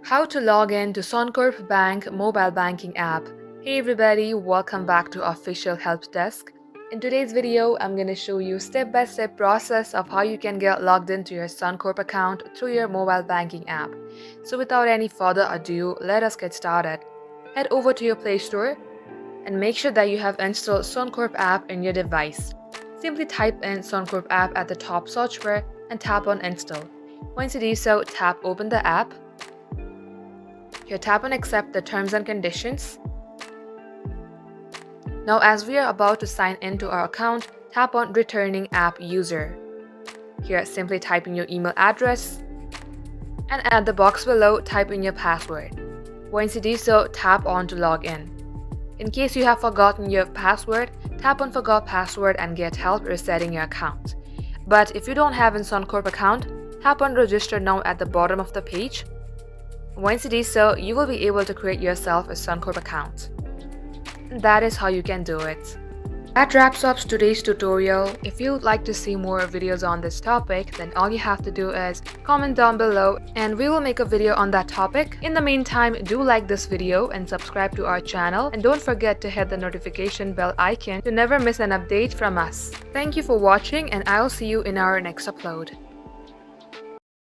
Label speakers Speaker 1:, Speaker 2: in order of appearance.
Speaker 1: How to log in to Suncorp Bank mobile banking app. Hey everybody, welcome back to official help desk. In today's video, I'm going to show you step-by-step process of how you can get logged into your Suncorp account through your mobile banking app. So without any further ado, let us get started. Head over to your Play Store and make sure that you have installed Suncorp app in your device. Simply type in Suncorp app at the top search bar and tap on install. Once you do so, tap open the app. Here, tap on accept the terms and conditions. Now, as we are about to sign into our account, tap on returning app user. Here, simply type in your email address and at the box below, type in your password. Once you do so, tap on to log in. In case you have forgotten your password, tap on forgot password and get help resetting your account. But if you don't have a Suncorp account, tap on register now at the bottom of the page. Once you do so, you will be able to create yourself a Suncorp account. And that is how you can do it. That wraps up today's tutorial. If you would like to see more videos on this topic, then all you have to do is comment down below and we will make a video on that topic. In the meantime, do like this video and subscribe to our channel, and don't forget to hit the notification bell icon to never miss an update from us. Thank you for watching, and I'll see you in our next upload.